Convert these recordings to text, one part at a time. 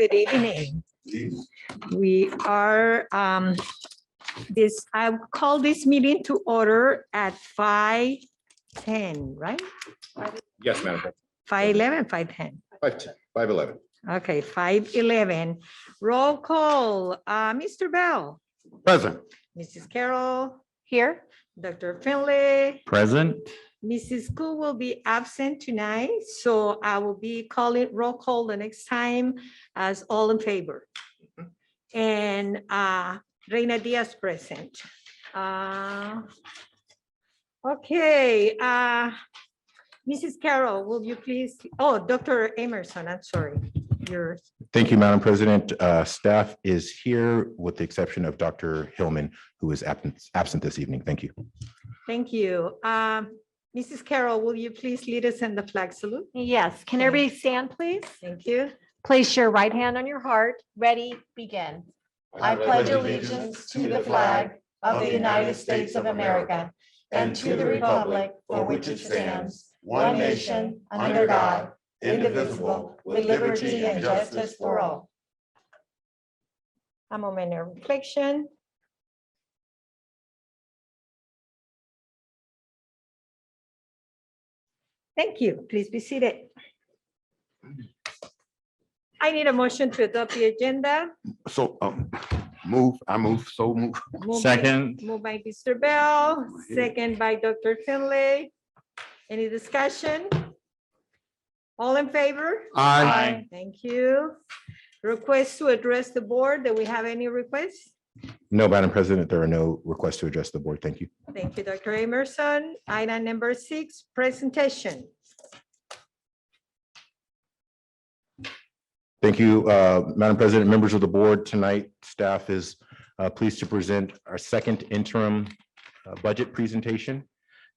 Good evening. We are, I call this meeting to order at 5:10, right? Yes, Madam President. 5:11, 5:10. 5:11. Okay, 5:11. Roll call, Mr. Bell, Present. Mrs. Carroll. Here. Dr. Finlay. Present. Mrs. Koo will be absent tonight, so I will be calling roll call the next time as all in favor. And Reina Diaz present. Okay, Mrs. Carroll, will you please, oh, Dr. Emerson, I'm sorry, yours. Thank you, Madam President. Staff is here with the exception of Dr. Hillman, who is absent this evening. Thank you. Thank you. Mrs. Carroll, will you please lead us in the flag salute? Yes, can everybody stand, please? Thank you. Place your right hand on your heart. Ready, begin. I pledge allegiance to the flag of the United States of America and to the republic for which it stands, one nation, under God, indivisible, with liberty and justice for all. A moment of reflection. Thank you. Please be seated. I need a motion to adopt the agenda. So I move. Moved by- Second. Moved by Mr. Bell, second by Dr. Finlay. Any discussion? All in favor? Aye. Thank you. Request to address the board. Do we have any requests? No, Madam President, there are no requests to address the board. Thank you. Thank you, Dr. Emerson. Item number 6, presentation. Thank you, Madam President, members of the board. Tonight, staff is pleased to present our second interim budget presentation.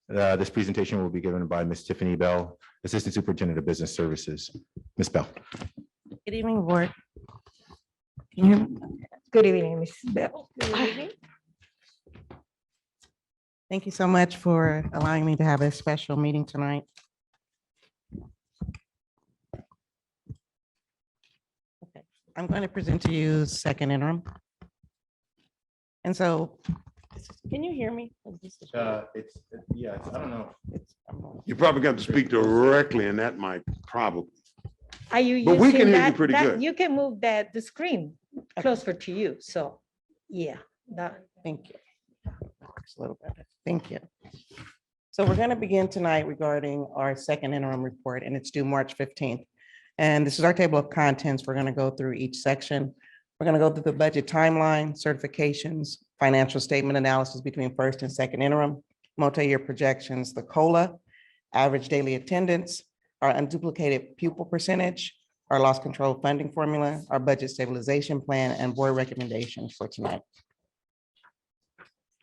This presentation will be given by Ms. Tiffany Bell, Assistant Superintendent of Business Services. Ms. Bell. Good evening, board. Can you hear me? Good evening, Mrs. Bell. Thank you so much for allowing me to have a special meeting tonight. Okay, I'm going to present to you second interim. And so, can you hear me? Yes, I don't know. You probably got to speak directly in that mic, probably. Are you But we using can hear you that? pretty good. You can move the screen closer to you. So, yeah. Thank you. Just a little better. Thank you. So we're going to begin tonight regarding our second interim report, and it's due March 15th. And this is our table of contents. We're going to go through each section. We're going to go through the budget timeline, certifications, financial statement analysis between first and second interim, multi-year projections, the COLA, average daily attendance, our unduplicated pupil percentage, our loss control funding formula, our budget stabilization plan, and board recommendations for tonight.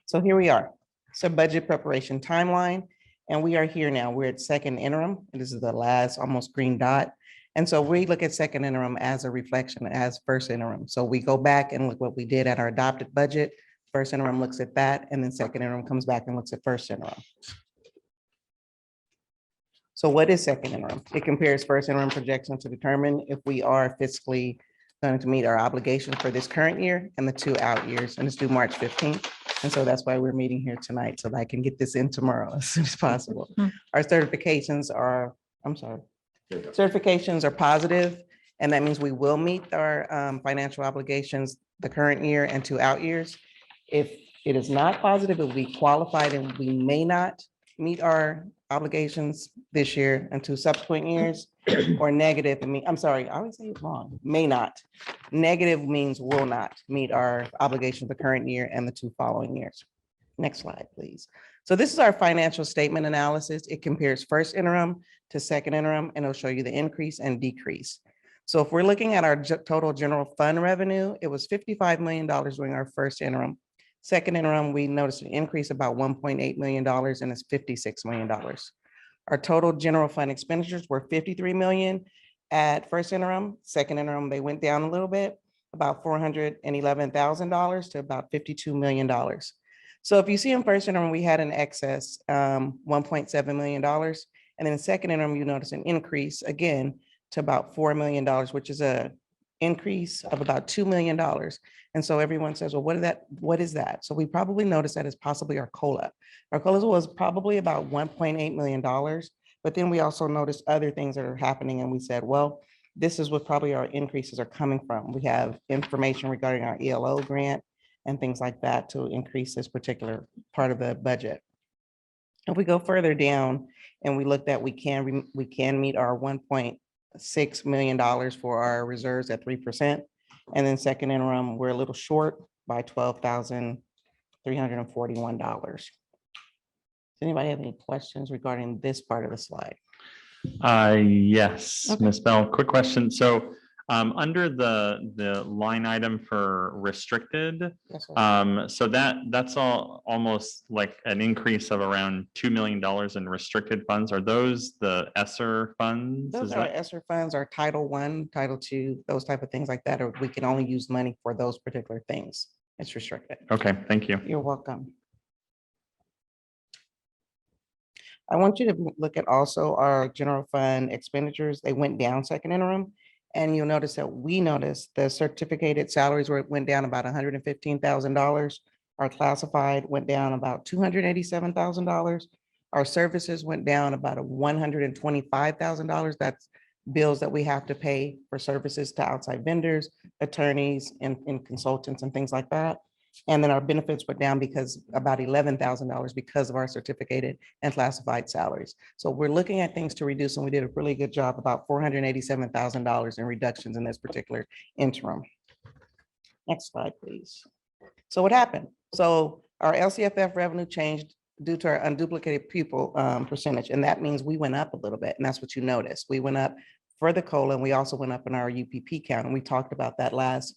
So here we are. So budget preparation timeline, and we are here now. We're at second interim. And this is the last almost green dot. And so we look at second interim as a reflection as first interim. So we go back and look what we did at our adopted budget. First interim looks at that, and then second interim comes back and looks at first interim. So what is second interim? It compares first interim projections to determine if we are fiscally going to meet our obligations for this current year and the 2 out years, and it's due March 15th. And so that's why we're meeting here tonight, so that I can get this in tomorrow as soon as possible. Our certifications are, certifications are positive, and that means we will meet our financial obligations the current year and 2 out years. If it is not positive, it will be qualified and we may not meet our obligations this year and 2 subsequent years, or negative, I'm sorry, I always say it wrong, may not. Negative means will not meet our obligation the current year and the 2 following years. Next slide, please. So this is our financial statement analysis. It compares first interim to second interim, and it'll show you the increase and decrease. So if we're looking at our total general fund revenue, it was $55 million during our first interim. Second interim, we noticed an increase about $1.8 million, and it's $56 million. Our total general fund expenditures were $53 million at first interim. Second interim, they went down a little bit, about $411,000 to about $52 million. So if you see in first interim, we had an excess $1.7 million. And then in second interim, you notice an increase again to about $4 million, which is a increase of about $2 million. And so everyone says, well, what is that? So we probably noticed that is possibly our COLA. Our COLA was probably about $1.8 million, but then we also noticed other things that are happening. And we said, well, this is what probably our increases are coming from. We have information regarding our ELO grant and things like that to increase this particular part of the budget. If we go further down and we looked at, we can meet our $1.6 million for our reserves at 3%. And then second interim, we're a little short by $12,341. Does anybody have any questions regarding this part of the slide? Yes, Okay. Ms. Bell, quick question. So under the line item for restricted, Yes, sir. so that's all almost like an increase of around $2 million in restricted funds. Are those the ESSER funds? Those Is are that- ESSER funds, our Title I, Title II, those type of things like that, or we can only use money for those particular things. It's restricted. Okay, thank you. You're welcome. I want you to look at also our general fund expenditures. They went down second interim. And you'll notice that we noticed the certificated salaries went down about $115,000. Our classified went down about $287,000. Our services went down about $125,000. That's bills that we have to pay for services to outside vendors, attorneys, and consultants and things like that. And then our benefits were down because about $11,000 because of our certificated and classified salaries. So we're looking at things to reduce, and we did a really good job, about $487,000 in reductions in this particular interim. Next slide, please. So what happened? So our LCFF revenue changed due to our unduplicated pupil percentage, and that means we went up a little bit, and that's what you noticed. We went up for the COLA, and we also went up in our UPP count, and we talked about that last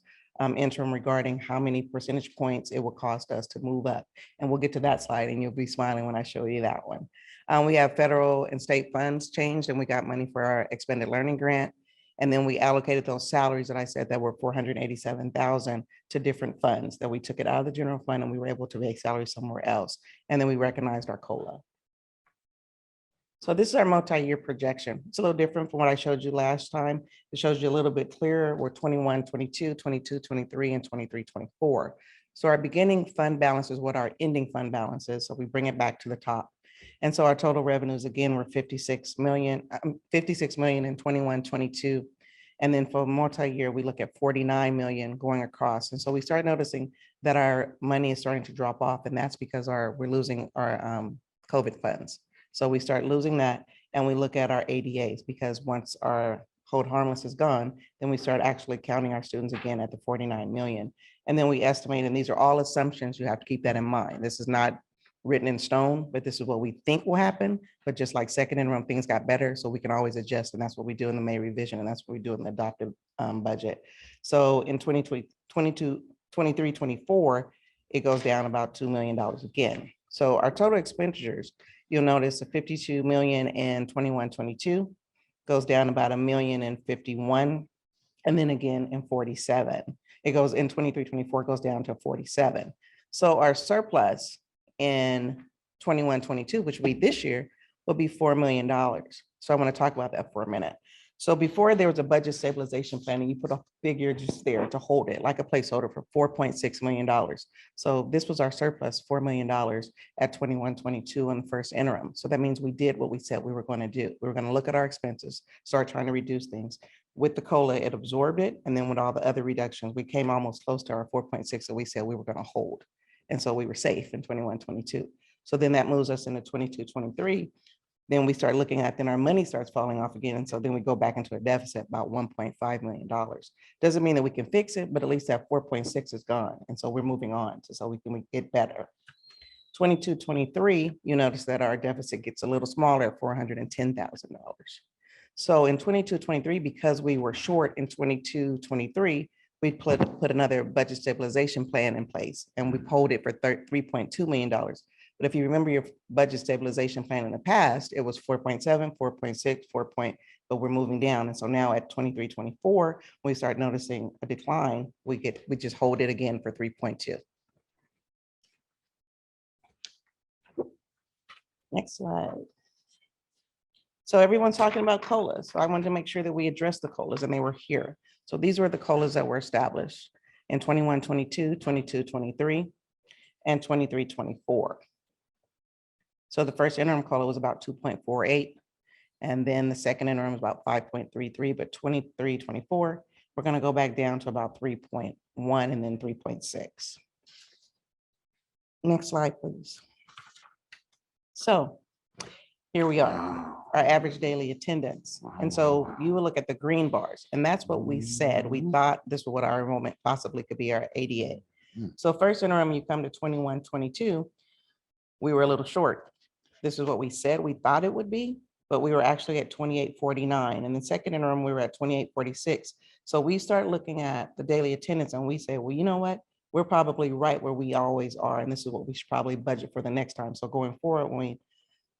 interim regarding how many percentage points it will cost us to move up. And we'll get to that slide and you'll be smiling when I show you that one. We have federal and state funds changed, and we got money for our expanded learning grant. And then we allocated those salaries that I said that were $487,000 to different funds, that we took it out of the general fund and we were able to make salaries somewhere else. And then we recognized our COLA. So this is our multi-year projection. It's a little different from what I showed you last time. It shows you a little bit clearer. We're 21, 22, 22, 23, and 23, 24. So our beginning fund balance is what our ending fund balance is. So we bring it back to the top. And so our total revenues, again, were 56 million in 21, 22. And then for multi-year, we look at 49 million going across. And so we start noticing that our money is starting to drop off, and that's because we're losing our COVID funds. So we start losing that, and we look at our ADAs, because once our hold harmless is gone, then we start actually counting our students again at the 49 million. And then we estimate, and these are all assumptions, you have to keep that in mind. This is not written in stone, but this is what we think will happen. But just like second interim, things got better, so we can always adjust, and that's what we do in the May revision, and that's what we do in the adopted budget. So in 2022, 23, 24, it goes down about $2 million again. So our total expenditures, you'll notice a 52 million in 21, 22, goes down about $1 million in 51, and then again in 47. It goes in 23, 24, goes down to 47. So our surplus in 21, 22, which will be this year, will be $4 million. So I want to talk about that for a minute. So before, there was a budget stabilization plan, and you put a figure just there to hold it, like a placeholder, for $4.6 million. So this was our surplus, $4 million at 21, 22 in the first interim. So that means we did what we said we were going to do. We were going to look at our expenses, start trying to reduce things. With the COLA, it absorbed it. And then with all the other reductions, we came almost close to our 4.6 that we said we were going to hold. And so we were safe in 21, 22. So then that moves us into 22, 23. Then we start looking at, then our money starts falling off again. And so then we go back into a deficit about $1.5 million. Doesn't mean that we can fix it, but at least that 4.6 is gone. And so we're moving on so we can get better. 22, 23, you notice that our deficit gets a little smaller at $410,000. So in 22, 23, because we were short in 22, 23, we put another budget stabilization plan in place, and we pulled it for $3.2 million. But if you remember your budget stabilization plan in the past, it was 4.7, 4.6, but we're moving down. And so now at 23, 24, we start noticing a decline. We just hold it again for 3.2. Next slide. So everyone's talking about COLAs. So I wanted to make sure that we address the COLAs, and they were here. So these were the COLAs that were established in 21-22, 22-23, and 23-24. So the first interim COLA was about 2.48. And then the second interim was about 5.33, but 23-24, we're going to go back down to about 3.1 and then 3.6. Next slide, please. So here we are, our average daily attendance. And so you will look at the green bars, and that's what we said. We thought this was what our enrollment possibly could be, our ADA. So first interim, you come to 21-22, we were a little short. This is what we said we thought it would be, but we were actually at 28.49. And the second interim, we were at 28.46. So we start looking at the daily attendance and we say, well, you know what? We're probably right where we always are. And this is what we should probably budget for the next time. So going forward, when we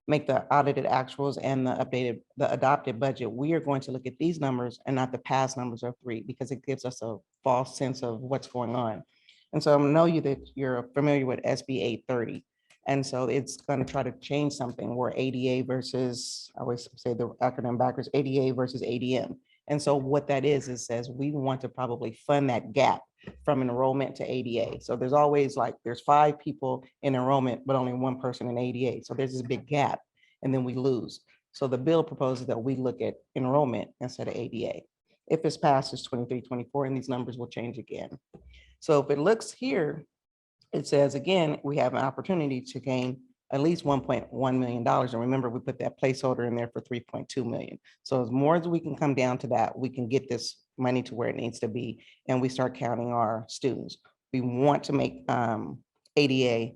make the audited actuals and the adopted budget, we are going to look at these numbers and not the past numbers of 3, because it gives us a false sense of what's going on. And so I know that you're familiar with SB 830. And so it's going to try to change something where ADA versus, I always say the acronym backwards, ADA versus ADM. And so what that is, it says we want to probably fund that gap from enrollment to ADA. So there's always like, there's 5 people in enrollment, but only 1 person in ADA. So there's this big gap and then we lose. So the bill proposes that we look at enrollment instead of ADA. If it's passed, it's 23-24, and these numbers will change again. So if it looks here, it says, again, we have an opportunity to gain at least $1.1 million. And remember, we put that placeholder in there for 3.2 million. So as more as we can come down to that, we can get this money to where it needs to be. And we start counting our students. We want to make ADA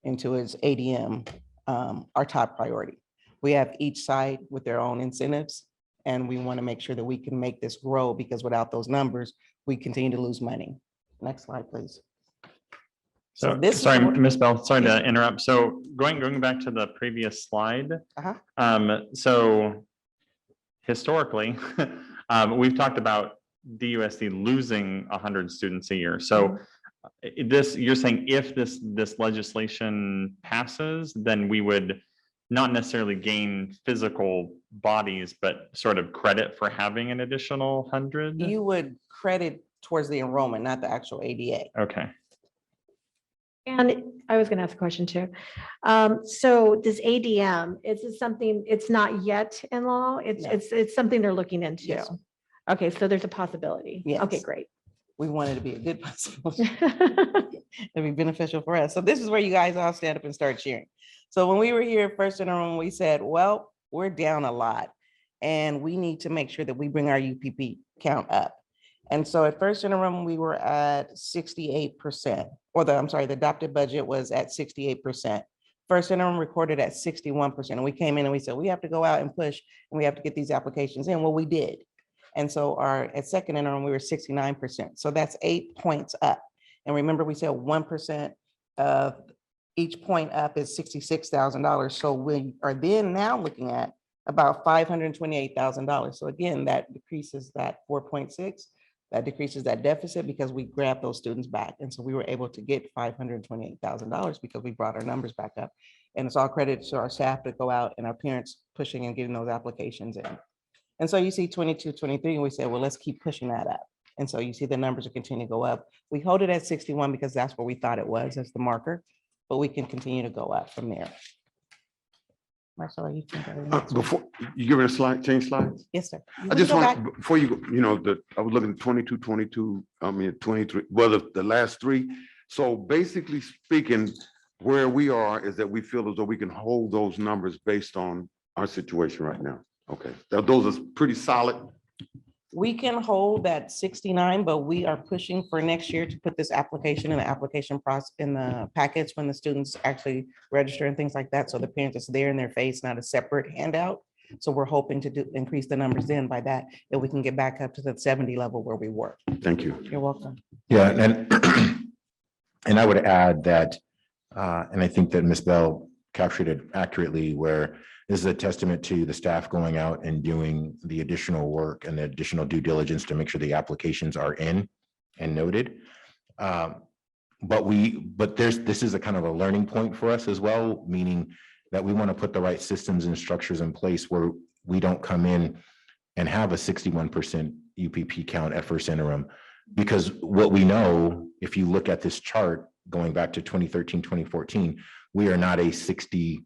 into its ADM our top priority. We have each side with their own incentives. And we want to make sure that we can make this grow, because without those numbers, we continue to lose money. Next slide, please. So this is sorry, what- Ms. Bell, sorry to interrupt. So going back to the previous slide. So historically, we've talked about DUSD losing 100 students a year. So this, you're saying if this legislation passes, then we would not necessarily gain physical bodies, but sort of credit for having an additional 100? You would credit towards the enrollment, not the actual ADA. Okay. And I was going to ask a question too. So this ADM, is this something, it's not yet in law? No. It's something they're looking into. Yes. Okay, so there's a possibility. Okay, Yes. great. We want it to be a good possibility. It'd be beneficial for us. So this is where you guys all stand up and start cheering. So when we were here first in the room, we said, well, we're down a lot and we need to make sure that we bring our UPP count up. And so at first interim, we were at 68%, or the adopted budget was at 68%. First interim recorded at 61%. And we came in and we said, we have to go out and push and we have to get these applications in. Well, we did. And so at second interim, we were 69%. So that's 8 points up. And remember, we said 1% of each point up is $66,000. So we are then now looking at about $528,000. So again, that decreases that 4.6. That decreases that deficit because we grabbed those students back. And so we were able to get $528,000 because we brought our numbers back up. And it's all credit to our staff to go out and our parents pushing and getting those applications in. And so you see 22, 23, and we said, well, let's keep pushing that up. And so you see the numbers will continue to go up. We hold it at 61 because that's where we thought it was as the marker, but we can continue to go up from there. Marcelo, you think Before you give it a slide, change slides. yes, sir. You I just can go back. want, before you go, I was looking at 22, 22, 23, well, the last 3. So basically speaking, where we are is that we feel as though we can hold those numbers based on our situation right now. Okay, those are pretty solid. We can hold that 69, but we are pushing for next year to put this application in the application process in the packets when the students actually register and things like that. So the parents is there in their face, not a separate handout. So we're hoping to increase the numbers then by that, if we can get back up to the 70 level where we were. Thank you. You're welcome. Yeah, and I would add that, and I think that Ms. Bell captured it accurately, where this is a testament to the staff going out and doing the additional work and the additional due diligence to make sure the applications are in and noted. But this is a kind of a learning point for us as well, meaning that we want to put the right systems and structures in place where we don't come in and have a 61% UPP count at first interim. Because what we know, if you look at this chart going back to 2013, 2014, we are not a 60,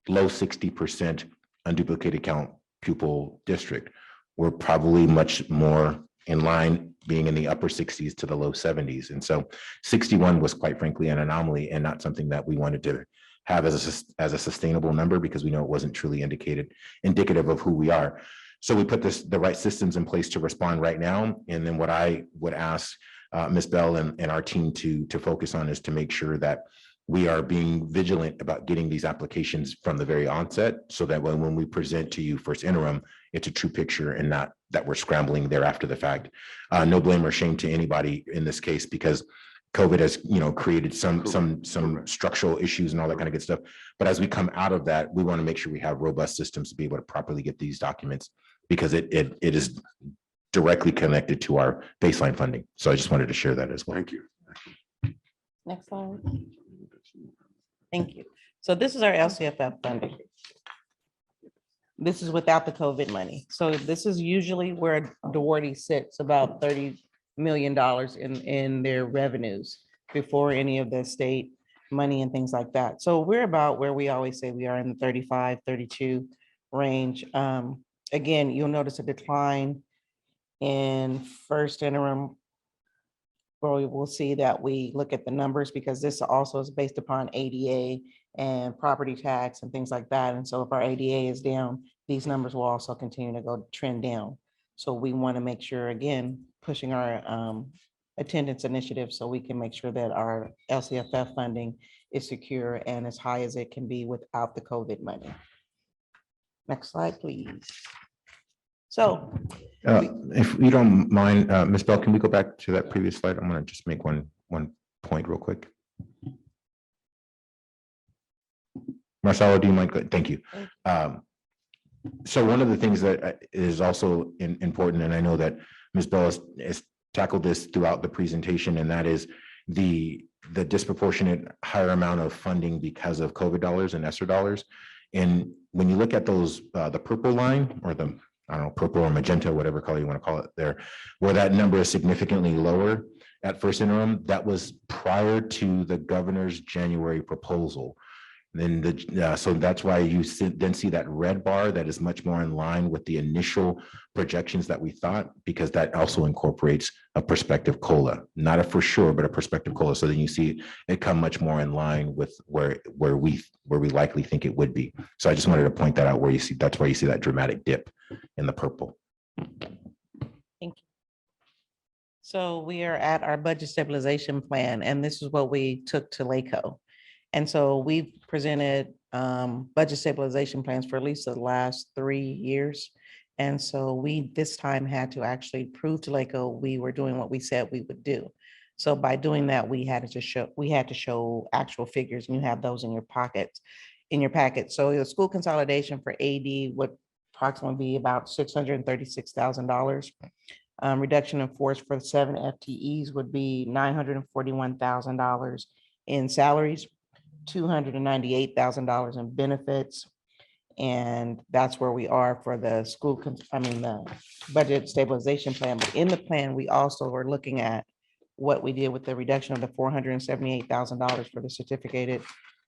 low 60% unduplicated count pupil district. We're probably much more in line, being in the upper 60s to the low 70s. And so 61 was quite frankly an anomaly and not something that we wanted to have as a sustainable number, because we know it wasn't truly indicative of who we are. So we put the right systems in place to respond right now. And then what I would ask Ms. Bell and our team to focus on is to make sure that we are being vigilant about getting these applications from the very onset, so that when we present to you first interim, it's a true picture and not that we're scrambling there after the fact. No blame or shame to anybody in this case, because COVID has, created some structural issues and all that kind of good stuff. But as we come out of that, we want to make sure we have robust systems to be able to properly get these documents, because it is directly connected to our baseline funding. So I just wanted to share that as well. Thank you. Next slide. Thank you. So this is our LCFF funding. This is without the COVID money. So this is usually where Duarte sits, about $30 million in their revenues before any of the state money and things like that. So we're about where we always say we are, in the 35, 32 range. Again, you'll notice a decline in first interim. Well, we'll see that we look at the numbers, because this also is based upon ADA and property tax and things like that. And so if our ADA is down, these numbers will also continue to go trend down. So we want to make sure, again, pushing our attendance initiative so we can make sure that our LCFF funding is secure and as high as it can be without the COVID money. Next slide, please. So If you don't mind, Ms. Bell, can we go back to that previous slide? I'm going to just make one point real quick. Marcelo, do you mind? Thank you. So one of the things that is also important, and I know that Ms. Bell has tackled this throughout the presentation, and that is the disproportionate higher amount of funding because of COVID dollars and ESSER dollars. And when you look at those, the purple line, or the, I don't know, purple or magenta, whatever color you want to call it there, where that number is significantly lower at first interim, that was prior to the governor's January proposal. Then so that's why you then see that red bar that is much more in line with the initial projections that we thought, because that also incorporates a prospective COLA, not a for sure, but a prospective COLA. So then you see it come much more in line with where we likely think it would be. So I just wanted to point that out, where you see, that's why you see that dramatic dip in the purple. thank you. So we are at our budget stabilization plan, and this is what we took to LACO. And so we've presented budget stabilization plans for at least the last 3 years. And so we this time had to actually prove to LACO we were doing what we said we would do. So by doing that, we had to show actual figures, and you have those in your packet. So the school consolidation for AD would approximately be about $636,000. Reduction in force for 7 FTEs would be $941,000 in salaries, $298,000 in benefits. And that's where we are for the the budget stabilization plan. But in the plan, we also are looking at what we did with the reduction of the $478,000 for the certificated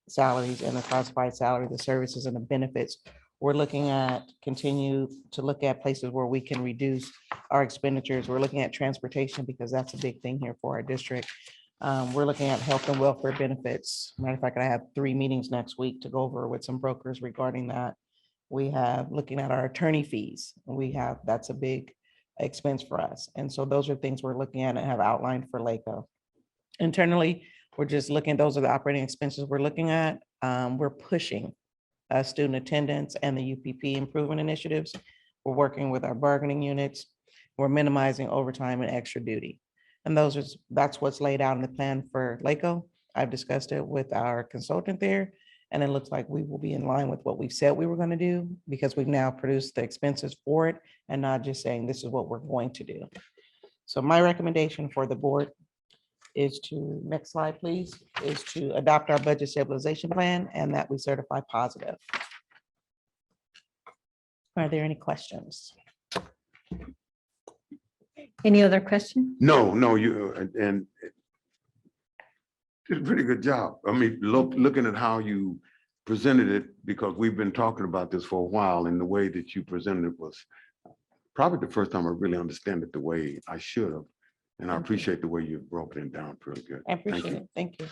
salaries and the classified salary, the services and the benefits. We're looking at continue to look at places where we can reduce our expenditures. We're looking at transportation, because that's a big thing here for our district. We're looking at health and welfare benefits. Matter of fact, I have 3 meetings next week to go over with some brokers regarding that. We have looking at our attorney fees. That's a big expense for us. And so those are things we're looking at and have outlined for LACO. Internally, we're just looking, those are the operating expenses we're looking at. We're pushing student attendance and the UPP improvement initiatives. We're working with our bargaining units. We're minimizing overtime and extra duty. And that's what's laid out in the plan for LACO. I've discussed it with our consultant there, and it looks like we will be in line with what we said we were going to do, because we've now produced the expenses for it and not just saying this is what we're going to do. So my recommendation for the board is to, next slide, please, is to adopt our budget stabilization plan and that we certify positive. Are there any questions? Any other question? No, and did a pretty good job. I mean, looking at how you presented it, because we've been talking about this for a while, and the way that you presented it was probably the first time I really understand it the way I should have. And I appreciate the way you broke it down pretty good. I appreciate it. Thank you.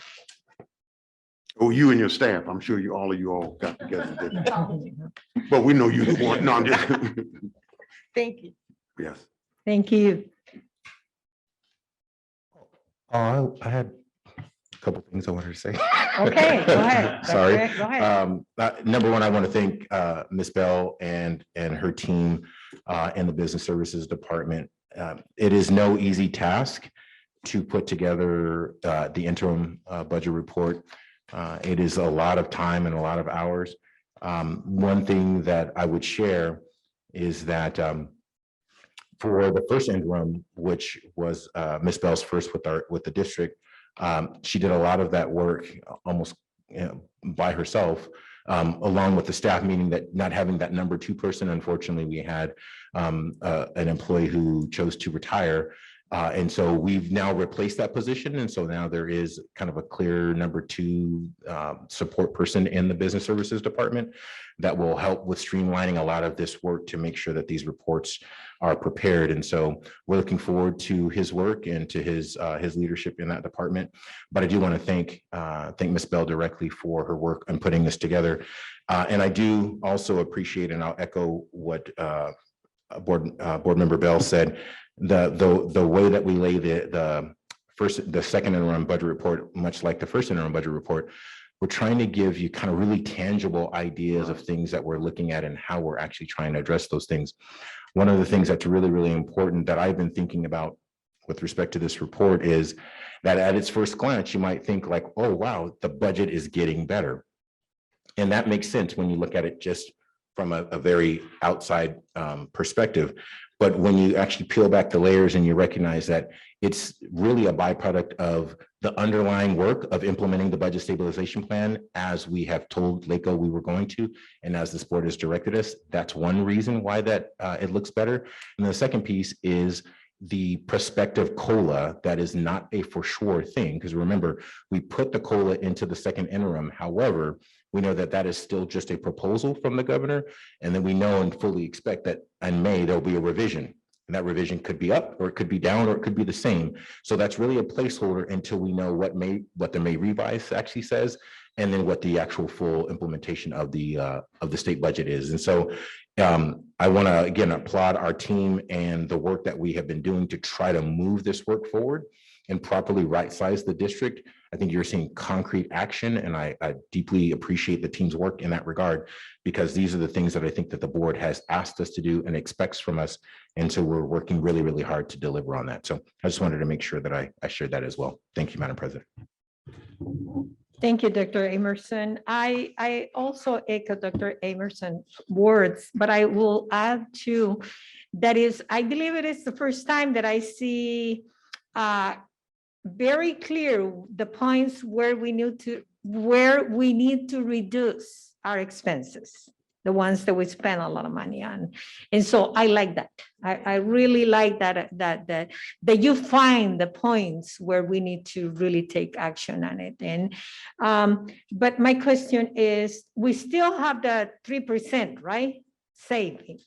Oh, you and your staff, I'm sure all of you all got together. and did it. But we know you the one. No, I'm just. Thank you. Yes. Thank you. Oh, I had a couple things I wanted to say. Okay, go ahead. Sorry. Go ahead. Number one, I want to thank Ms. Bell and her team in the Business Services Department. It is no easy task to put together the interim budget report. It is a lot of time and a lot of hours. One thing that I would share is that for the first interim, which was Ms. Bell's first with the district, she did a lot of that work almost by herself, along with the staff, meaning that not having that number two person, unfortunately, we had an employee who chose to retire. And so we've now replaced that position. And so now there is kind of a clear number two support person in the Business Services Department that will help with streamlining a lot of this work to make sure that these reports are prepared. And so we're looking forward to his work and to his leadership in that department. But I do want to thank Ms. Bell directly for her work on putting this together. And I do also appreciate, and I'll echo what Board Member Bell said, the way that we lay the second interim budget report, much like the first interim budget report, we're trying to give you kind of really tangible ideas of things that we're looking at and how we're actually trying to address those things. One of the things that's really, really important that I've been thinking about with respect to this report is that at its first glance, you might think like, oh, wow, the budget is getting better. And that makes sense when you look at it just from a very outside perspective. But when you actually peel back the layers and you recognize that it's really a byproduct of the underlying work of implementing the budget stabilization plan, as we have told LACO we were going to, and as this board has directed us, that's one reason why that it looks better. And the second piece is the prospective COLA. That is not a for sure thing, because remember, we put the COLA into the second interim. However, we know that that is still just a proposal from the governor. And then we know and fully expect that in May, there'll be a revision. And that revision could be up, or it could be down, or it could be the same. So that's really a placeholder until we know what the May revise actually says, and then what the actual full implementation of the state budget is. And so I want to, again, applaud our team and the work that we have been doing to try to move this work forward and properly right-size the district. I think you're seeing concrete action, and I deeply appreciate the team's work in that regard, because these are the things that I think that the board has asked us to do and expects from us. And so we're working really, really hard to deliver on that. So I just wanted to make sure that I shared that as well. Thank you, Madam President. Thank you, Dr. Emerson. I also echo Dr. Emerson's words, but I will add to that is, I believe it is the first time that I see very clear the points where we need to reduce our expenses, the ones that we spend a lot of money on. And so I like that. I really like that you find the points where we need to really take action on it. And but my question is, we still have the 3%, right? Saving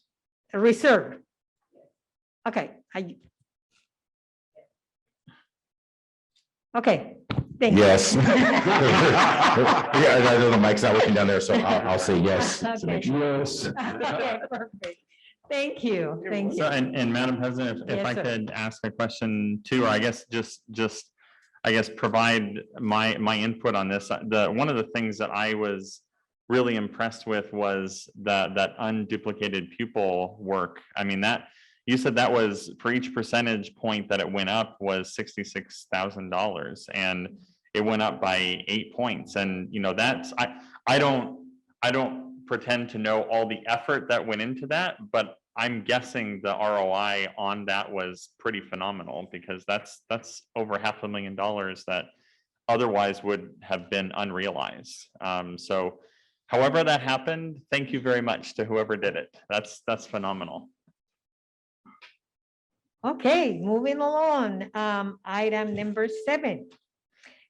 reserve. Okay. Okay, thank you. Yes. Yeah, I know the mic's not working down there, so I'll say yes. To make sure. Yes. Okay, perfect. Thank you, thank So, you. and Madam President, if Yes, I sir. could ask a question too, or I guess just I guess provide my input on this. One of the things that I was really impressed with was that unduplicated pupil work. I mean, that you said that was for each percentage point that it went up was $66,000, and it went up by 8 points. And you know, that's I don't pretend to know all the effort that went into that, but I'm guessing the ROI on that was pretty phenomenal, because that's over $500,000 that otherwise would have been unrealized. So however that happened, thank you very much to whoever did it. That's phenomenal. Okay, moving along, item number 7.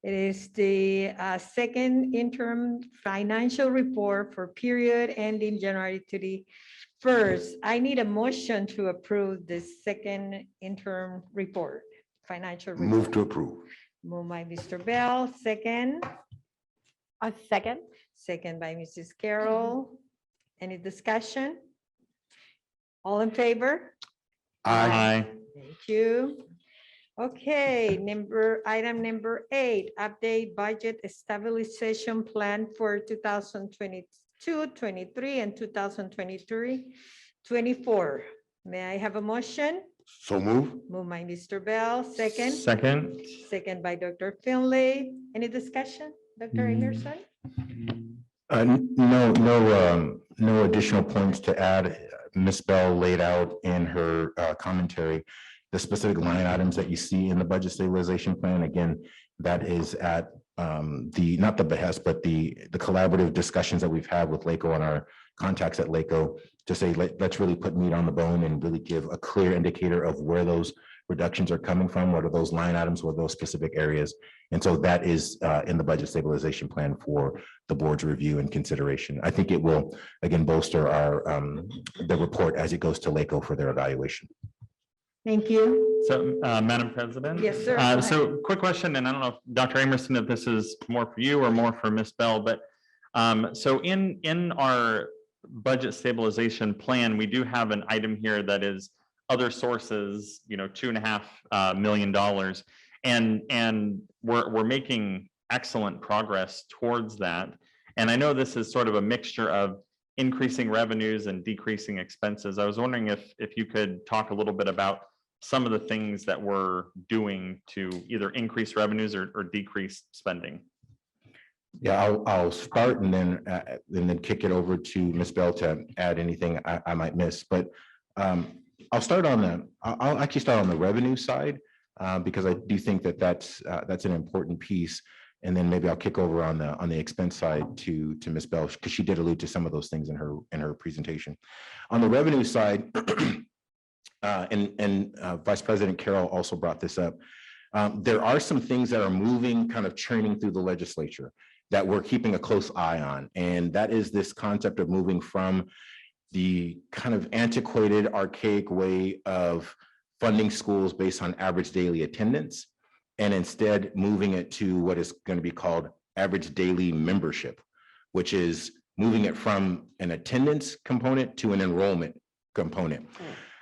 It is the second interim financial report for period ending January 31st. I need a motion to approve the second interim report, financial report. Move to approve. Moved by Mr. Bell, second. A second. Second by Mrs. Carroll. Any discussion? All in favor? Aye. Thank you. Okay, item number 8, update budget stabilization plan for 2022, 23, and 2023, 24. May I have a motion? So move. Moved by Mr. Bell, second. Second. Second by Dr. Finlay. Any discussion, Dr. Emerson? No additional points to add. Ms. Bell laid out in her commentary the specific line items that you see in the budget stabilization plan. Again, that is at not the behest, but the collaborative discussions that we've had with LACO and our contacts at LACO to say, let's really put meat on the bone and really give a clear indicator of where those reductions are coming from, what are those line items, what are those specific areas. And so that is in the budget stabilization plan for the board's review and consideration. I think it will, again, bolster our the report as it goes to LACO for their evaluation. Thank you. So, Madam President? Yes, sir. Go ahead. So quick question, and I don't know if Dr. Amerson, if this is more for you or more for Ms. Bell, but so in our budget stabilization plan, we do have an item here that is other sources, $2.5 million. And we're making excellent progress towards that. And I know this is sort of a mixture of increasing revenues and decreasing expenses. I was wondering if you could talk a little bit about some of the things that we're doing to either increase revenues or decrease spending. Yeah, I'll start and then kick it over to Ms. Bell to add anything I might miss. But I'll start on I'll actually start on the revenue side because I do think that that's an important piece. And then maybe I'll kick over on the expense side to Ms. Bell because she did allude to some of those things in her presentation. On the revenue side, and Vice President Carroll also brought this up. There are some things that are moving, kind of churning through the legislature that we're keeping a close eye on. And that is this concept of moving from the kind of antiquated, archaic way of funding schools based on average daily attendance, and instead moving it to what is going to be called average daily membership, which is moving it from an attendance component to an enrollment component.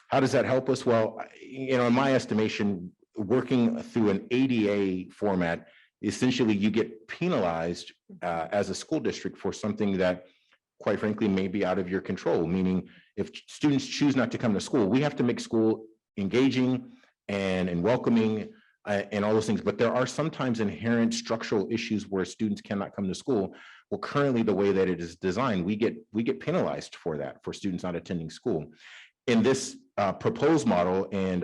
How does that help us? Well, in my estimation, working through an ADA format, essentially you get penalized as a school district for something that, quite frankly, may be out of your control. Meaning, if students choose not to come to school, we have to make school engaging and welcoming and all those things. But there are sometimes inherent structural issues where students cannot come to school. Well, currently, the way that it is designed, we get penalized for that, for students not attending school. In this proposed model, and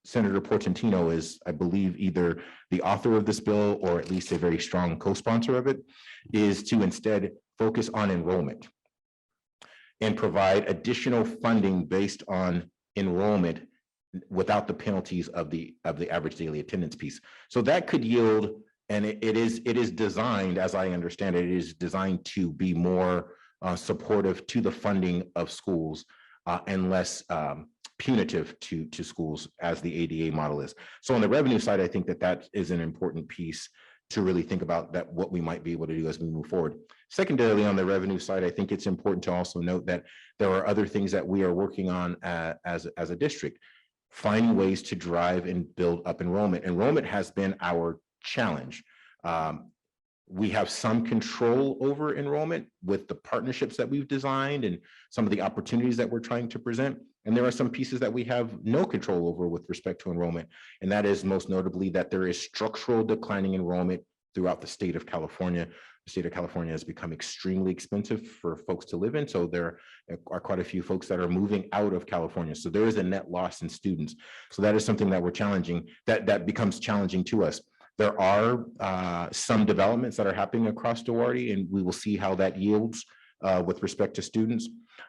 Senator Portantino is, I believe, either the author of this bill or at least a very strong co-sponsor of it, is to instead focus on enrollment and provide additional funding based on enrollment without the penalties of the average daily attendance piece. So that could yield, and it is designed, as I understand it, it is designed to be more supportive to the funding of schools and less punitive to schools as the ADA model is. So on the revenue side, I think that is an important piece to really think about that, what we might be able to do as we move forward. Secondarily, on the revenue side, I think it's important to also note that there are other things that we are working on as a district, finding ways to drive and build up enrollment. Enrollment has been our challenge. We have some control over enrollment with the partnerships that we've designed and some of the opportunities that we're trying to present. And there are some pieces that we have no control over with respect to enrollment. And that is most notably that there is structural declining enrollment throughout the state of California. The state of California has become extremely expensive for folks to live in. So there are quite a few folks that are moving out of California. So there is a net loss in students. So that is something that we're challenging, that becomes challenging to us. There are some developments that are happening across Duarte, and we will see how that yields with respect to students.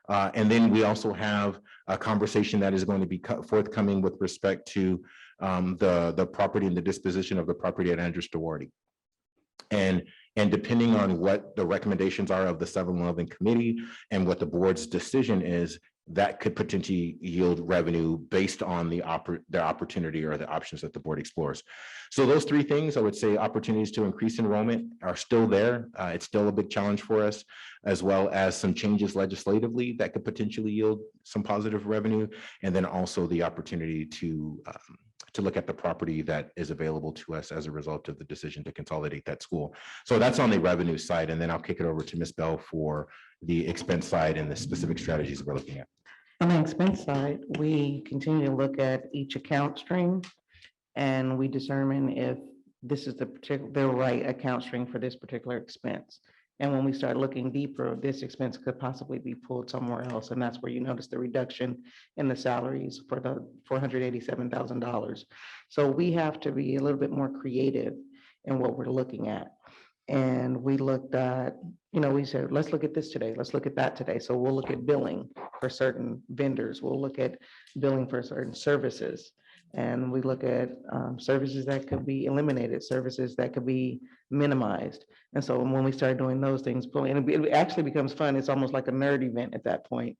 And then we also have a conversation that is going to be forthcoming with respect to the property and the disposition of the property at Andrews Duarte. And depending on what the recommendations are of the 7-Eleven committee and what the board's decision is, that could potentially yield revenue based on the opportunity or the options that the board explores. So those three things, I would say, opportunities to increase enrollment are still there. It's still a big challenge for us, as well as some changes legislatively that could potentially yield some positive revenue. And then also the opportunity to look at the property that is available to us as a result of the decision to consolidate that school. So that's on the revenue side. And then I'll kick it over to Ms. Bell for the expense side and the specific strategies we're looking at. On the expense side, we continue to look at each account stream and we determine if this is the right account string for this particular expense. And when we start looking deeper, this expense could possibly be pulled somewhere else. And that's where you notice the reduction in the salaries for the $487,000. So we have to be a little bit more creative in what we're looking at. And we looked at, we said, let's look at this today. Let's look at that today. So we'll look at billing for certain vendors. We'll look at billing for certain services. And we look at services that could be eliminated, services that could be minimized. And so when we start doing those things, and it actually becomes fun. It's almost like a nerd event at that point.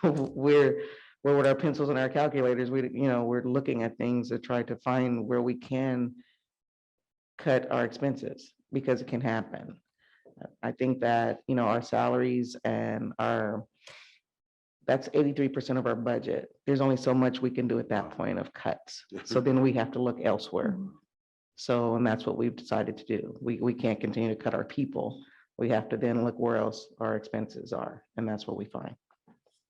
We're with our pencils and our calculators. We're looking at things to try to find where we can cut our expenses because it can happen. I think that, our salaries and that's 83% of our budget. There's only so much we can do at that point of cuts. So then we have to look elsewhere. So, and that's what we've decided to do. We can't continue to cut our people. We have to then look where else our expenses are. And that's what we find.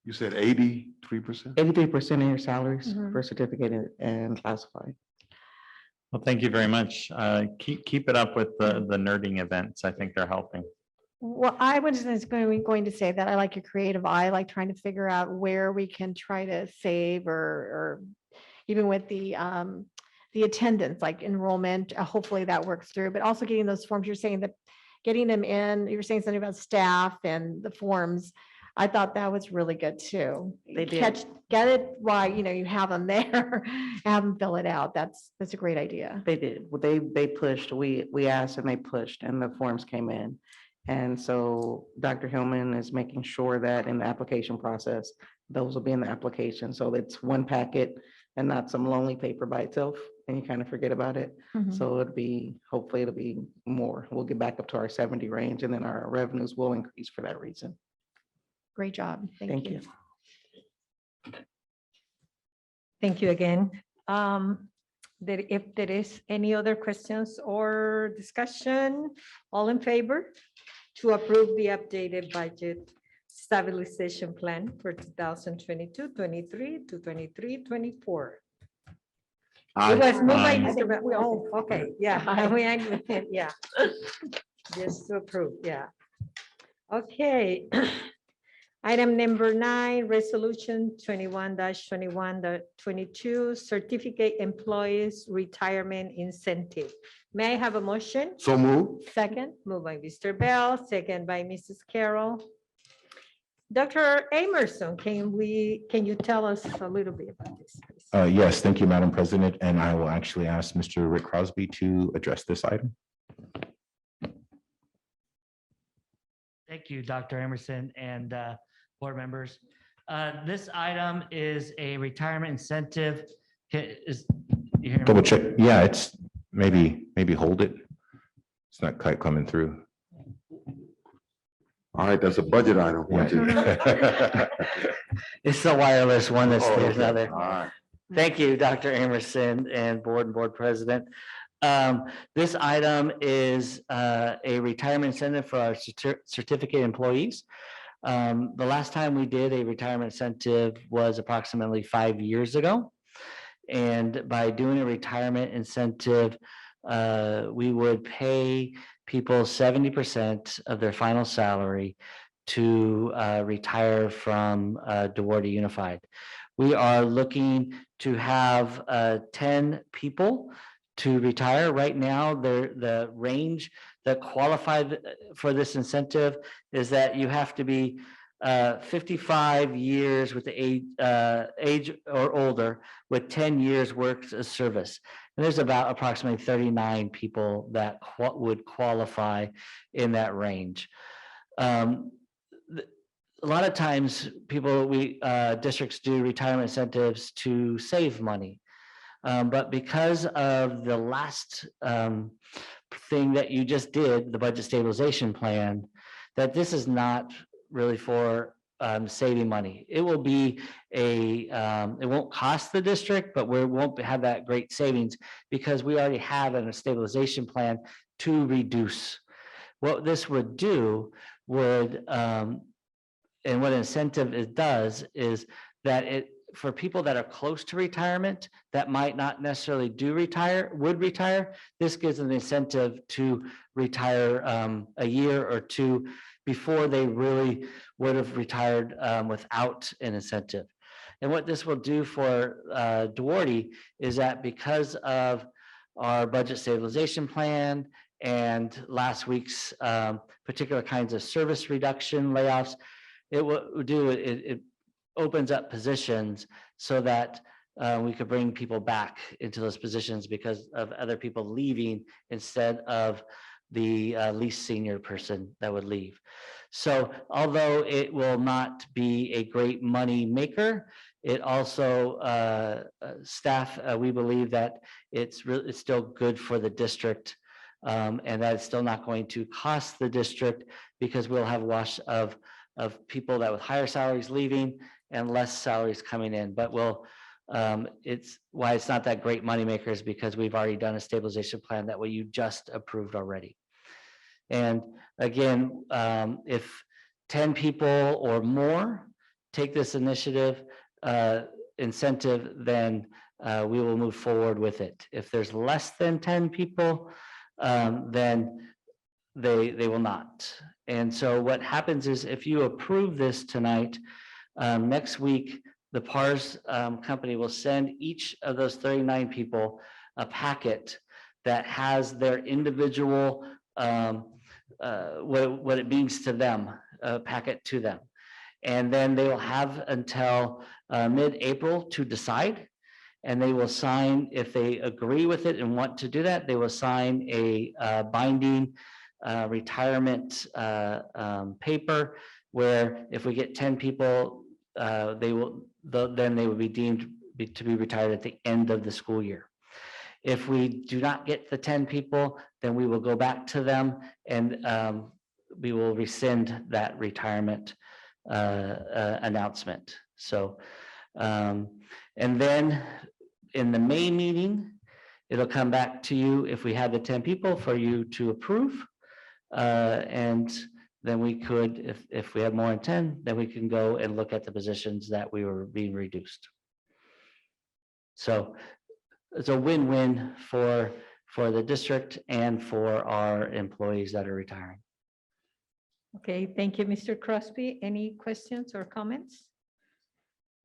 You said 83%? 83% of your salaries for certificated and classified. Well, thank you very much. Keep it up with the nerding events. I think they're helping. Well, I was just going to say that I like your creative eye, I like trying to figure out where we can try to save or even with the attendance, like enrollment, hopefully that works through, but also getting those forms. You're saying that getting them in, you were saying something about staff and the forms. I thought that was really good too. They did. Get it right, you have them there, have them fill it out. That's a great idea. They did. Well, they pushed. We asked and they pushed and the forms came in. And so Dr. Hillman is making sure that in the application process, those will be in the application. So it's one packet and not some lonely paper by itself and you kind of forget about it. So hopefully it'll be more. We'll get back up to our 70 range and then our revenues will increase for that reason. Great job. Thank you. Thank you again. If there is any other questions or discussion, all in favor to approve the updated budget stabilization plan for 2022-23 to 23-24. It was moved by Mr. Oh, okay, yeah, yeah. Just to approve, yeah. Okay. Item number 9, resolution 21-21-22, certificate employees retirement incentive. May I have a motion? So moved. Second, moved by Mr. Bell, second by Mrs. Carroll. Dr. Emerson, can you tell us a little bit about this, please? Yes, thank you, Madam President. And I will actually ask Mr. Rick Crosby to address this item. Thank you, Dr. Emerson and board members. This item is a retirement incentive. You hear me? Double check. Yeah, it's maybe hold it. It's not quite coming through. All right, that's a budget item. Yeah. It's the wireless one that's Oh, there's okay. another. All right. Thank you, Dr. Emerson and board president. This item is a retirement incentive for our certificate employees. The last time we did a retirement incentive was approximately 5 years ago. And by doing a retirement incentive, we would pay people 70% of their final salary to retire from Duarte Unified. We are looking to have 10 people to retire. Right now, the range that qualified for this incentive is that you have to be 55 years with the age or older with 10 years worth of service. And there's about approximately 39 people that would qualify in that range. A lot of times districts do retirement incentives to save money. But because of the last thing that you just did, the budget stabilization plan, that this is not really for saving money. It will be it won't cost the district, but we won't have that great savings because we already have a stabilization plan to reduce. What this would do would, and what incentive it does is that it, for people that are close to retirement that might not necessarily would retire, this gives them the incentive to retire a year or two before they really would have retired without an incentive. And what this will do for Duarte is that because of our budget stabilization plan and last week's particular kinds of service reduction layoffs, it opens up positions so that we could bring people back into those positions because of other people leaving instead of the least senior person that would leave. So although it will not be a great money maker, it also staff, we believe that it's still good for the district, and that it's still not going to cost the district because we'll have a wash of people that with higher salaries leaving and less salaries coming in. But it's why it's not that great moneymaker is because we've already done a stabilization plan that way you just approved already. And again, if 10 people or more take this initiative incentive, then we will move forward with it. If there's less than 10 people, then they will not. And so what happens is if you approve this tonight, next week, the PARS company will send each of those 39 people a packet that has their individual, what it means to them, a packet to them. And then they will have until mid-April to decide. And they will sign, if they agree with it and want to do that, they will sign a binding retirement paper where if we get 10 people, then they will be deemed to be retired at the end of the school year. If we do not get the 10 people, then we will go back to them and we will rescind that retirement announcement. So, and then in the May meeting, it'll come back to you if we have the 10 people for you to approve. And then we could, if we have more than 10, then we can go and look at the positions that we were being reduced. So it's a win-win for the district and for our employees that are retiring. Okay, thank you, Mr. Crosby. Any questions or comments?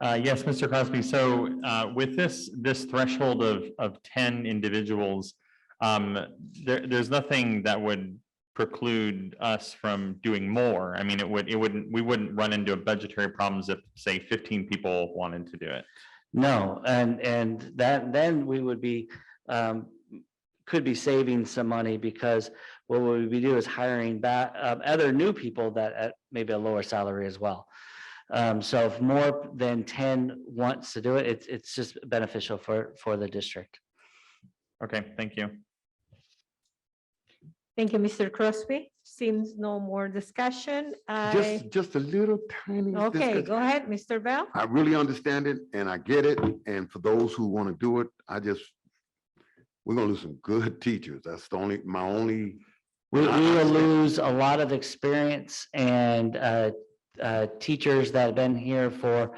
Yes, Mr. Crosby. So with this threshold of 10 individuals, there's nothing that would preclude us from doing more. I mean, we wouldn't run into budgetary problems if, say, 15 people wanted to do it. No, and that then we would be could be saving some money because what we would do is hiring back other new people that at maybe a lower salary as well. So if more than 10 wants to do it, it's just beneficial for the district. Okay, thank you. Thank you, Mr. Crosby. Seems no more discussion. Just a little tiny. Okay, discussion. go ahead, Mr. Bell. I really understand it and I get it. And for those who want to do it, we're gonna lose some good teachers. That's my only. We will lose a lot of experience and teachers that have been here for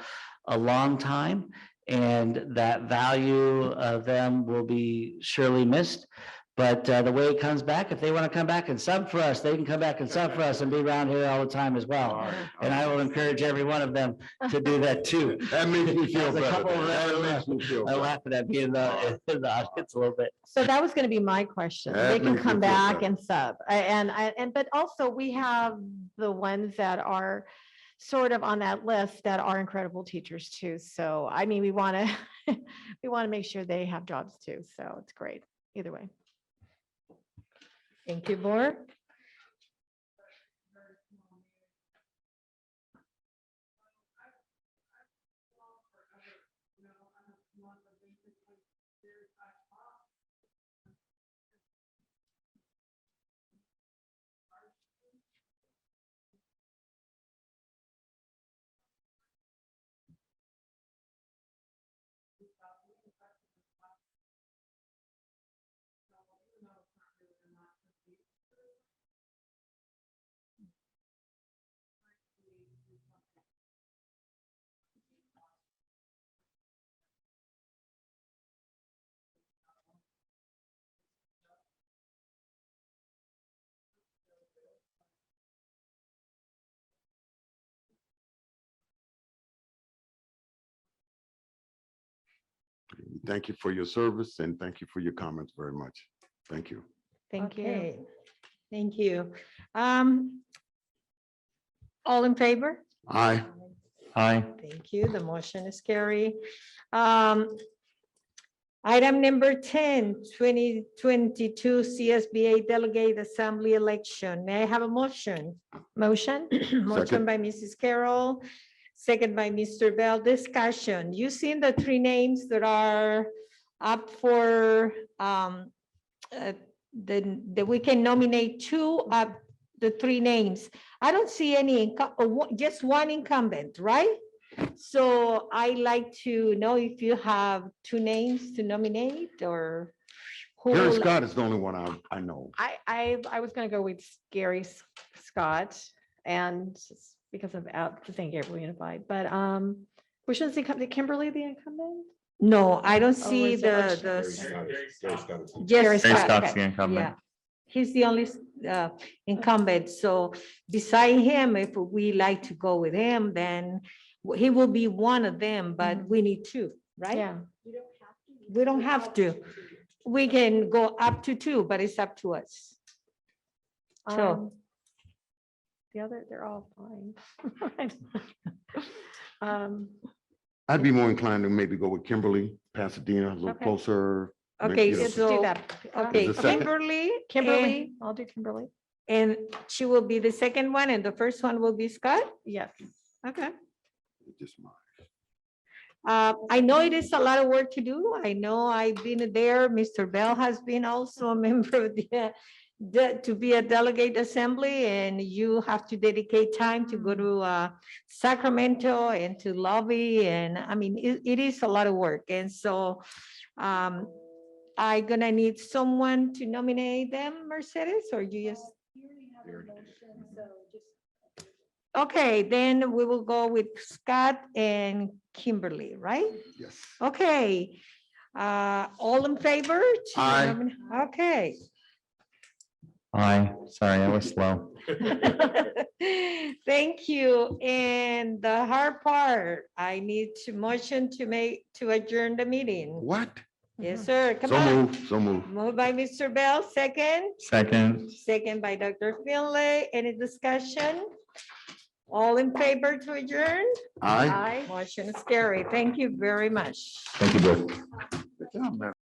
a long time, and that value of them will be surely missed. But the way it comes back, if they want to come back and sub for us, they can come back and sub for us and be around here all the time as well. And I will encourage every one of them to do that too. That makes me feel There's a better. couple of That them, makes me feel I'm better. laughing at me in the audience a little bit. So that was gonna be my question. That They can makes me come feel back better. and sub. But also we have the ones that are sort of on that list that are incredible teachers too. So, I mean, we want to, we want to make sure they have jobs too. So it's great either way. Thank you, board. Thank you for your service and thank you for your comments very much. Thank you. Thank you. Okay, thank you. All in favor? Aye. Aye. Thank you. The motion is carried. Item number 10, 2022 CSBA Delegate Assembly Election. May I have a motion? Motion? Motion Second. by Mrs. Carroll, second by Mr. Bell. Discussion. You seen the three names that are up for that we can nominate two of the three names. I don't see any, just one incumbent, right? So I like to know if you have two names to nominate or who. Gary will- Scott is the only one I know. I was gonna go with Gary Scott and just because of out the St. Gabriel Unified, but which is the Kimberly the incumbent? No, I don't see is it- or the. Gary Yes, Gary Scott, Scott's okay. the incumbent. yeah. He's the only incumbent. So beside him, if we like to go with him, then he will be one of them, but we need two, right? Yeah, We don't have to. We can go up to two, but it's up to us. So, the other, they're all fine. I'd be more inclined to maybe go with Kimberly, Pasadena, a little Okay. closer. okay, you know, Let's do so, that. okay, Is the second- Kimberly. Kimberly, I'll do Kimberly. And she will be the second one and the first one will be Scott? Yes. Okay. Just mine. I know it is a lot of work to do. I know I've been there. Mr. Bell has been also a member of to be a delegate assembly, and you have to dedicate time to go to Sacramento and to lobby. And I mean, it is a lot of work. And so I'm gonna need someone to nominate them, Mercedes, or you just? Okay, then we will go with Scott and Kimberly, right? Yes. Okay, all in favor? to Aye. Okay. Aye. Sorry, I was slow. Thank you. And the hard part, I need to motion to adjourn the meeting. What? Yes, sir. Come So on. move, so move. Moved by Mr. Bell, second. Second. Second by Dr. Finlay. Any discussion? All in favor to adjourn? Aye. Motion is carried. Thank you very much. Thank you both. Good job, man.